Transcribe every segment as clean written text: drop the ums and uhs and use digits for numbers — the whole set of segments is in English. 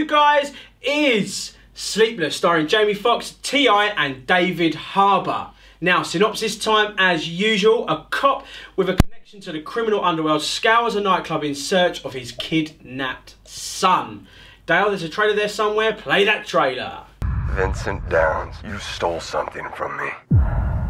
guys, is Sleepless, starring Jamie Foxx, T.I. and David Harbour. Now, synopsis time as usual. A cop with a connection to the criminal underworld scours a nightclub in search of his kidnapped son. Dale, there's a trailer there somewhere. Play that trailer. Vincent Downs, you stole something from me.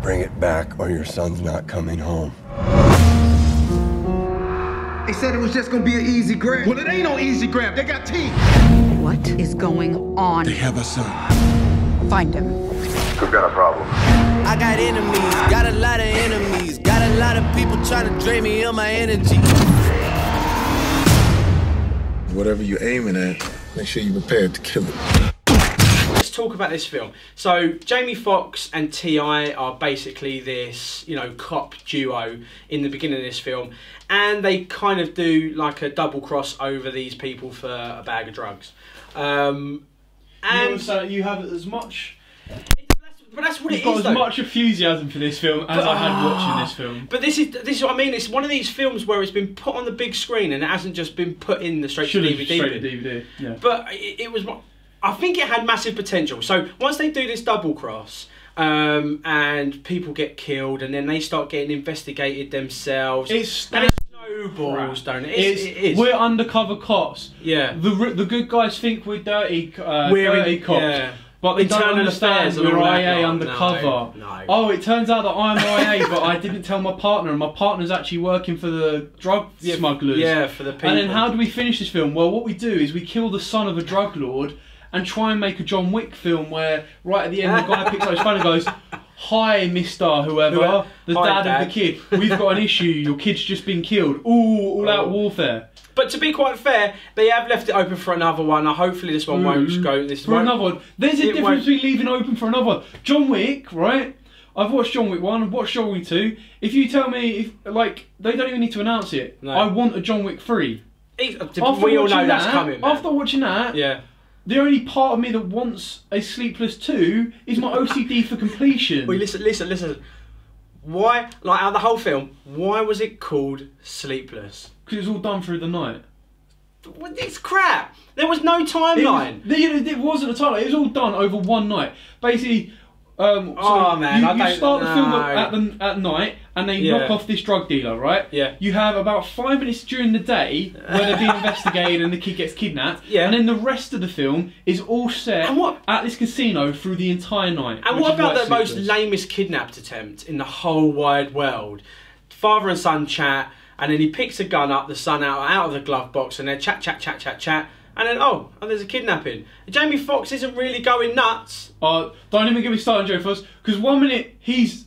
Bring it back or your son's not coming home. They said it was just gonna be an easy grab. Well, it ain't no easy grab. They got teeth. What is going on? They have a son. Find him. We've got a problem. I got enemies, got a lot of enemies, got a lot of people trying to drain me of my energy. Whatever you're aiming at, make sure you're prepared to kill it. Let's talk about this film. So Jamie Foxx and T.I. are basically this, you know, cop duo in the beginning of this film, and they kind of do like a double cross over these people for a bag of drugs. And so you have as much. But that's what You've it got is, as much enthusiasm for this film as I had watching this film. But this is what I mean. It's one of these films where it's been put on the big screen and it hasn't just been put in the straight to DVD. Yeah. But it was. I think it had massive potential. So once they do this double cross, and people get killed, and then they start getting investigated themselves. And it snowballs, don't it? It is. We're undercover cops. Yeah. The good guys think we're dirty cops. Yeah. But they don't Internal understand affairs we're and IA all that. undercover. No. Oh, it turns out that I'm IA, but I didn't tell my partner, and my partner's actually working for the drug smugglers. Yeah, for the people. And then how do we finish this film? Well, what we do is we kill the son of a drug lord and try and make a John Wick film where right at the end the guy picks up his phone and goes, "Hi, Mister Whoever, the Hi, dad of the kid. We've got an issue. Your kid's just been killed. Ooh, all-out warfare." But to be quite fair, they have left it open for another one. Hopefully this one won't go. Another one. There's a difference between leaving open for another one. John Wick, right? I've watched John Wick 1, I've watched John Wick 2. If you tell me, like, they don't even need to announce it. No. I want a John Wick 3. We all know that's coming, man. After watching that, yeah. The only part of me that wants a Sleepless 2 is my OCD for completion. Wait, listen. Why, like, out of the whole film, why was it called Sleepless? Because it was all done through the night. It's crap. There was no timeline. It wasn't a timeline. It was all done over one night. Basically, you start the film at night, and they knock off this drug dealer, right? Yeah. You have about 5 minutes during the day where they're being investigated and the kid gets kidnapped. Yeah. And then the rest of the film is all set at this casino through the entire night. And what about the most lamest kidnapped attempt in the whole wide world? Father and son chat, and then he picks a gun up, the son out of the glove box, and they chat, and then oh, there's a kidnapping. Jamie Foxx isn't really going nuts. Don't even get me started on Jamie Foxx, because 1 minute he's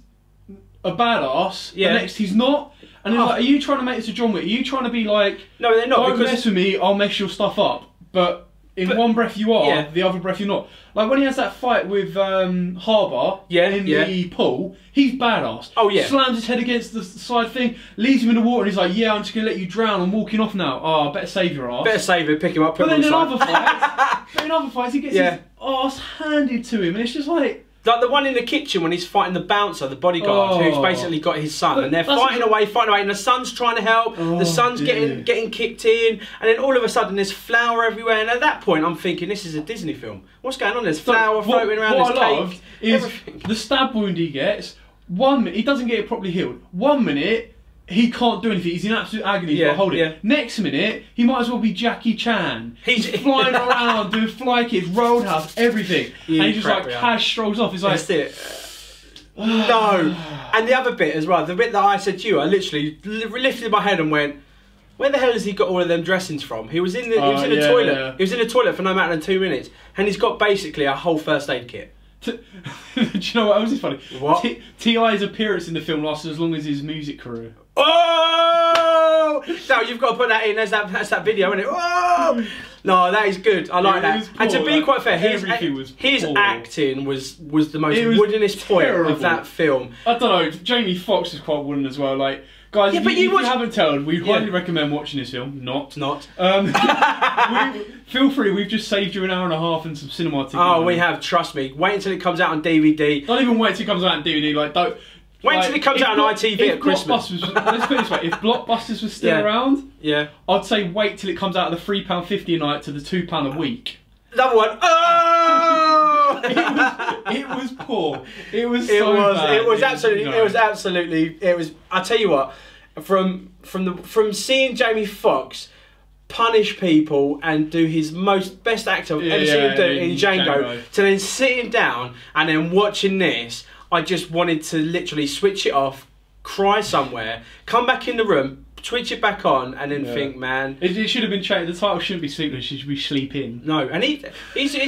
a badass, the next he's not. And it's like, are you trying to make this a John Wick? Are you trying to be like, no, they're not. Don't mess with me, I'll mess your stuff up. But one breath you are, the other breath you're not. Like when he has that fight with Harbour in the pool, he's badass. Oh yeah. Slams his head against the side thing, leaves him in the water, and he's like, "Yeah, I'm just gonna let you drown. I'm walking off now. Oh, better save your ass. Better save it. Pick him up. But then in other fights, he gets his ass handed to him, and it's just like the one in the kitchen when he's fighting the bouncer, the bodyguard, who's basically got his son, and they're fighting away, and the son's trying to help. The son's getting kicked in, and then all of a sudden there's flour everywhere. And at that point, I'm thinking, this is a Disney film. What's going on? There's flour floating around. What I loved is everything. The stab wound he gets. 1 minute he doesn't get it properly healed. 1 minute he can't do anything. He's in absolute agony. He's got to hold it. Next minute he might as well be Jackie Chan. He's flying around doing fly kicks, roadhouse, everything, and he just like cash strolls off. He's like, that's it. No. And the other bit as well, the bit that I said to you, I literally lifted my head and went, where the hell has he got all of them dressings from? He was in the toilet. Yeah. He was in the toilet for no matter than 2 minutes, and he's got basically a whole first aid kit. Do you know what else is funny? What? T.I.'s appearance in the film lasted as long as his music career. Oh! No, you've got to put that in. That's that video, isn't it? Oh! No, that is good. I like that. And to be quite fair, his acting was the most woodenest point of that film. I don't know. Jamie Foxx is quite wooden as well. Like, guys, if you haven't told, we highly recommend watching this film. Not. Feel free. We've just saved you an hour and a half and some cinema tickets. Oh, we have. Trust me. Wait until it comes out on DVD. Don't even wait until it comes out on DVD. Like, don't. Wait until it comes out on ITV at Christmas. Let's put it this way: if Blockbusters was still around, I'd say wait till it comes out at the £3.50 a night to the £2 a week. Another one. Oh! it was poor. It was so bad. It was absolutely. I tell you what, from seeing Jamie Foxx punish people and do his best act I've ever seen him do in Django, to then sitting down and then watching this, I just wanted to literally switch it off, cry somewhere, come back in the room, switch it back on, and then think, man, it should have been changed. The title shouldn't be Sleepless, it should be Sleep In. No, and he's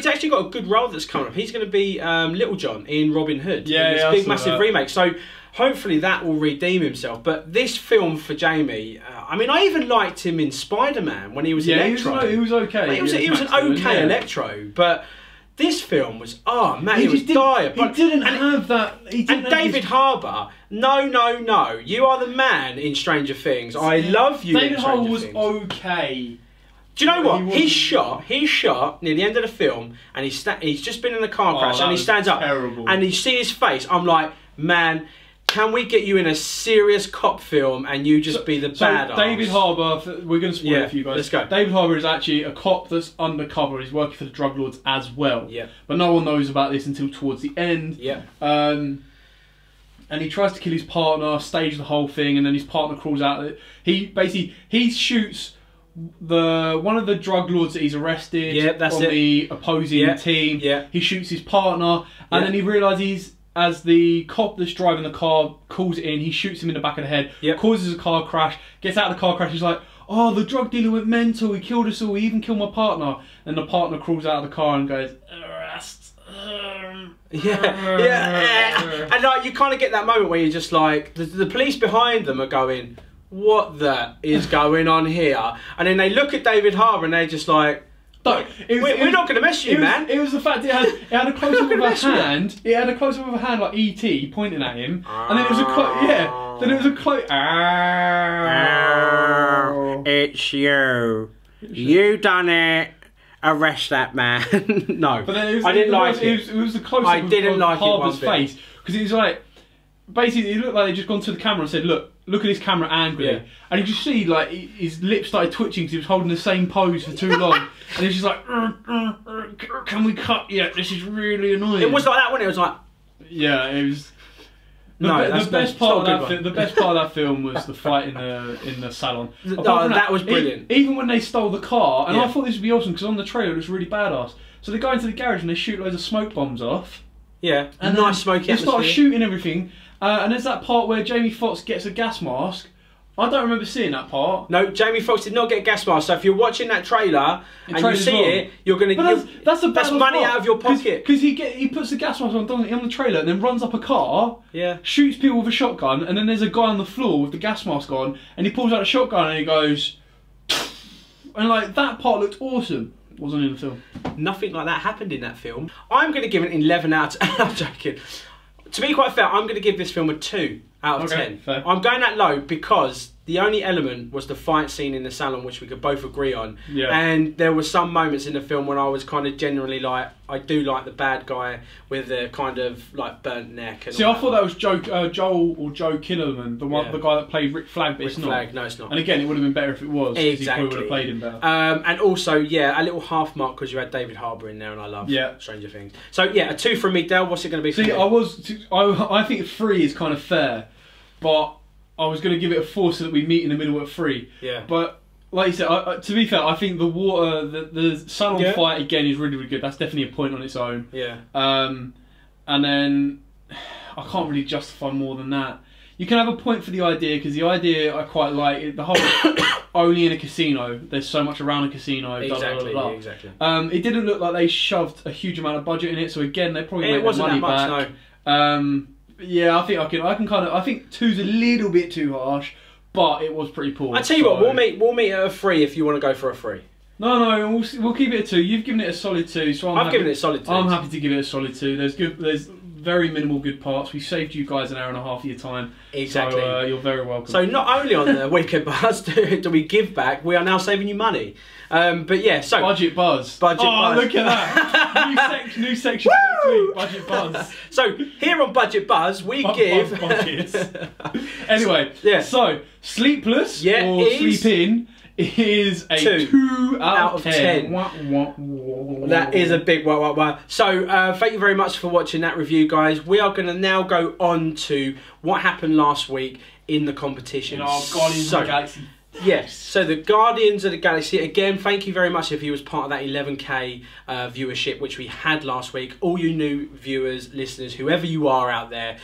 actually got a good role that's coming up. He's going to be Little John in Robin Hood. Yeah, this big massive remake. So hopefully that will redeem himself. But this film for Jamie, I mean, I even liked him in Spider-Man when he was Electro. He was okay. He was an okay Electro, but this film was, it was dire. He didn't have that. And David Harbour, no, you are the man in Stranger Things. I love you. David Harbour was okay. Do you know what? He's shot near the end of the film, and he's just been in a car crash, and he stands up, and you see his face. I'm like, man, can we get you in a serious cop film and you just be the badass? David Harbour, we're going to spoil it for you guys. Let's go. David Harbour is actually a cop that's undercover. He's working for the drug lords as well. Yeah. But no one knows about this until towards the end. Yeah. And he tries to kill his partner, stage the whole thing, and then his partner crawls out. He shoots one of the drug lords that he's arrested the opposing team. Yeah. He shoots his partner, and then he realises, as the cop that's driving the car calls it in, he shoots him in the back of the head, causes a car crash, gets out of the car crash, he's like, oh, the drug dealer went mental, he killed us all, he even killed my partner. And the partner crawls out of the car and goes, arrest. And like, you kind of get that moment where you're just like, the police behind them are going, what the is going on here? And then they look at David Harbour and they're just like, we're not going to mess you, man. It was the fact it had a close up of a hand. It had a close up of a hand like E.T. pointing at him, and then it was a Then it was a close. It's you. You done it. Arrest that man. No, but then I didn't like it. It was the close up of Harbour's face, because he was like, basically, it looked like they'd just gone to the camera and said, look at his camera angrily. And you just see, like, his lips started twitching because he was holding the same pose for too long. And he's just like, can we cut yet? This is really annoying. It was like that, wasn't it? It was like... Yeah, it was... The best part of that film was the fight in the salon. That was brilliant. Even when they stole the car, and I thought this would be awesome because on the trailer it was really badass. So they go into the garage and they shoot loads of smoke bombs off. Yeah, and nice smoky atmosphere. They start shooting everything, and there's that part where Jamie Foxx gets a gas mask. I don't remember seeing that part. No, Jamie Foxx did not get a gas mask. So if you're watching that trailer and you see it, you're going to... That's money out of your pocket. Because he puts the gas mask on the trailer and then runs up a car, shoots people with a shotgun, and then there's a guy on the floor with the gas mask on, and he pulls out a shotgun and he goes... And like, that part looked awesome. Wasn't in the film. Nothing like that happened in that film. I'm going to give it an 11 out of 10. I'm joking. To be quite fair, I'm going to give this film a 2 out of 10. Fair. I'm going that low because the only element was the fight scene in the salon, which we could both agree on. Yeah. And there were some moments in the film when I was kind of genuinely like, I do like the bad guy with the kind of like burnt neck. And I thought that was Joe Kinnaman, the guy that played Rick Flag, but it's not. Flag, no, it's not. And again, it would have been better if it was. Exactly. He probably would have played him better. And also, a little half mark because you had David Harbour in there, and I love Stranger Things. So a 2 from me, Dale. What's it going to be? For you? I think 3 is kind of fair, but I was going to give it a 4 so that we meet in the middle at 3. Yeah. But like you said, to be fair, I think the salon fight again is really, really good. That's definitely a point on its own. Yeah. And then I can't really justify more than that. You can have a point for the idea, because the idea I quite like. The whole only in a casino. There's so much around a casino. Exactly. Blah, blah, blah. Exactly. It didn't look like they shoved a huge amount of budget in it. So again, they probably made their money back. No. Yeah, I think I can kind of. I think 2's a little bit too harsh, but it was pretty poor. I tell you what, we'll meet at a 3 if you want to go for a 3. No, we'll keep it a 2. You've given it a solid 2, so I've given it a solid 2. I'm happy to give it a solid 2. There's very minimal good parts. We saved you guys an hour and a half of your time. Exactly. So you're very welcome. So not only on the Weekend Buzz do we give back, we are now saving you money. But yeah, so Budget Buzz. Buzz. Look at that. new section next week. Budget Buzz. So here on Budget Buzz, we give budgets. Anyway, so Sleepless or Sleep In is a 2 out of 10. That is a big wow. So thank you very much for watching that review, guys. We are going to now go on to what happened last week in the competition. In our Guardians of the Galaxy. Yes, so the Guardians of the Galaxy, again, thank you very much if you was part of that 11k viewership which we had last week. All you new viewers, listeners, whoever you are out there,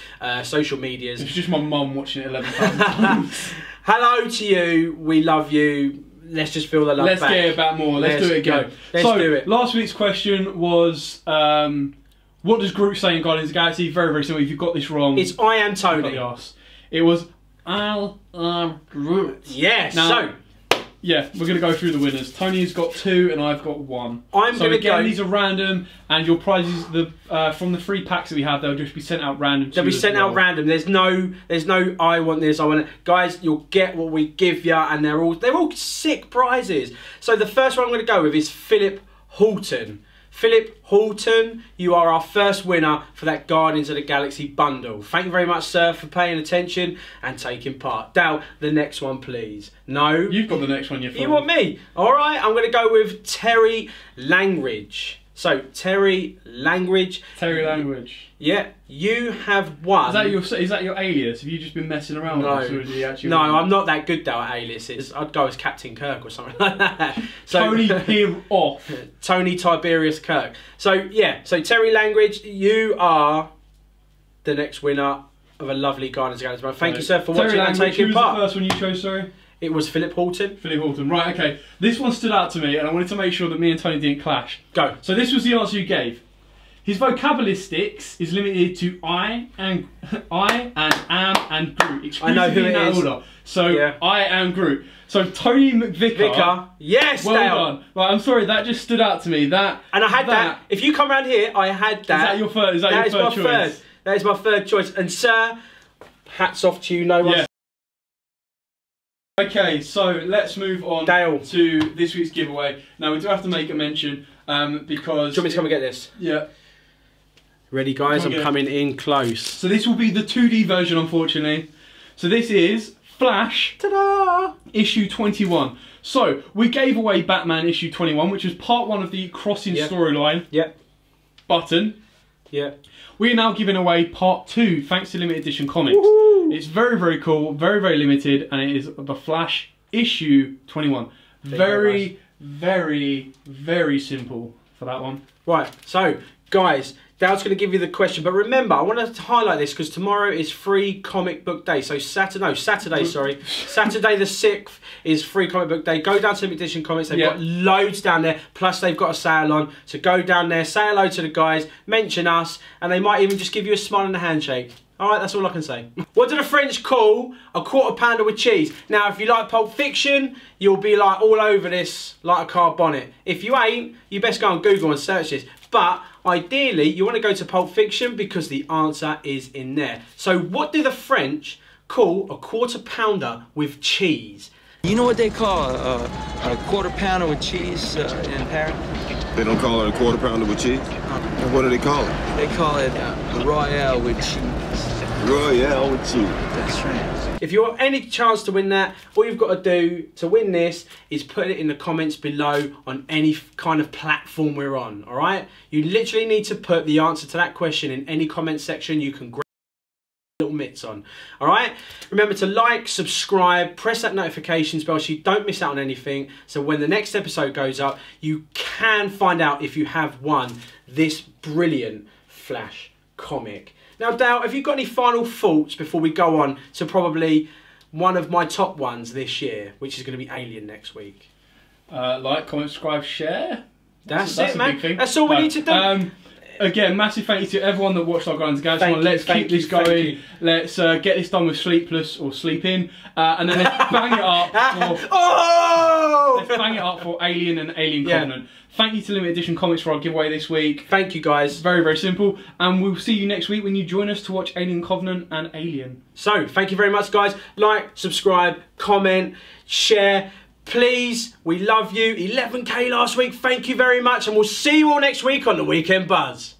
social medias. It's just my mum watching it 11,000 times. Hello to you, we love you. Let's just feel the love back. Let's get it back more, let's do it again. Let's do it. Last week's question was, what does Groot say in Guardians of the Galaxy? Very, very simple. If you got this wrong, it's I am Tony. It was I am Groot. Yes. Now, so yeah, we're going to go through the winners. Tony's got 2 and I've got 1. I'm going to go. These are random, and your prizes from the 3 packs that we have, they'll just be sent out random. They'll be sent out random. There's no I want this, I want it. Guys, you'll get what we give you, and they're all sick prizes. So the first one I'm going to go with is Philip Horton. Philip Horton, you are our first winner for that Guardians of the Galaxy bundle. Thank you very much, sir, for paying attention and taking part. Dal, the next one, please. No? You've got the next one, you want me? All right, I'm going to go with Terry Langridge. So, Terry Langridge. Terry Langridge. Yeah, you have won. Is that your alias? Have you just been messing around with us? Or did you actually win? I'm not that good though at aliases. I'd go as Captain Kirk or something like that. So, Tony Peer off. Tony Tiberius Kirk. So yeah, so Terry Langridge, you are the next winner of a lovely Guardians of the Galaxy. Thank you, sir, for watching and taking part. Who was the first one you chose, sorry? It was Philip Horton. Philip Horton, right, okay. This one stood out to me and I wanted to make sure that me and Tony didn't clash. Go. So this was the answer you gave. His vocabularistics is limited to I and am and Groot. I know who it is. Order. So yeah. I am Groot. So Tony McVicker. Yes, well done. Right, I'm sorry, that just stood out to me. And I had that. If you come around here, I had that. Is that your third? Is that your third choice? That is my third choice. And sir, hats off to you. No one. Yeah. Okay, so let's move on to this week's giveaway. Now we do have to make a mention because. Do you want me to come and get this? Yeah. Ready, guys? I'm coming in close. So this will be the 2D version, unfortunately. So this is Flash. Ta-da! Issue 21. So we gave away Batman issue 21, which was part 1 of the Crossing storyline. Yep. Button. Yeah. We are now giving away part 2, thanks to limited edition comics. It's very, very cool, very, very limited, and it is the Flash issue 21. Very, very, very simple for that one. Right, so guys, Dale's going to give you the question, but remember, I want to highlight this because tomorrow is free comic book day. So Saturday the 6th is free comic book day. Go down to Limited Edition Comics, they've got loads down there, plus they've got a sale on. So go down there, say hello to the guys, mention us, and they might even just give you a smile and a handshake. Alright, that's all I can say. What do the French call a quarter pounder with cheese? Now, if you like Pulp Fiction, you'll be like all over this like a car bonnet. If you ain't, you best go on Google and search this. But ideally, you want to go to Pulp Fiction because the answer is in there. So what do the French call a quarter pounder with cheese? You know what they call a quarter pounder with cheese in Paris? They don't call it a quarter pounder with cheese? What do they call it? They call it Royale with cheese. Royale with cheese. That's right. If you want any chance to win that, all you've got to do to win this is put it in the comments below on any kind of platform we're on, all right? You literally need to put the answer to that question in any comment section. You can grab little mitts on, all right? Remember to like, subscribe, press that notifications bell so you don't miss out on anything. So when the next episode goes up, you can find out if you have won this brilliant Flash comic. Now, Dale, have you got any final thoughts before we go on to probably one of my top ones this year, which is going to be Alien next week? Like, comment, subscribe, share. That's it, man. That's all we need to do. Again, massive thank you to everyone that watched our Guardians of the Galaxy. Let's keep this going. Let's get this done with Sleepless or Sleeping, and then let's bang it up. Let's bang it up for Alien and Alien Covenant. Thank you to Limited Edition Comics for our giveaway this week. Thank you, guys. Very, very simple. And we'll see you next week when you join us to watch Alien Covenant and Alien. So, thank you very much, guys. Like, subscribe, comment, share. Please, we love you. 11K last week. Thank you very much. And we'll see you all next week on the Weekend Buzz.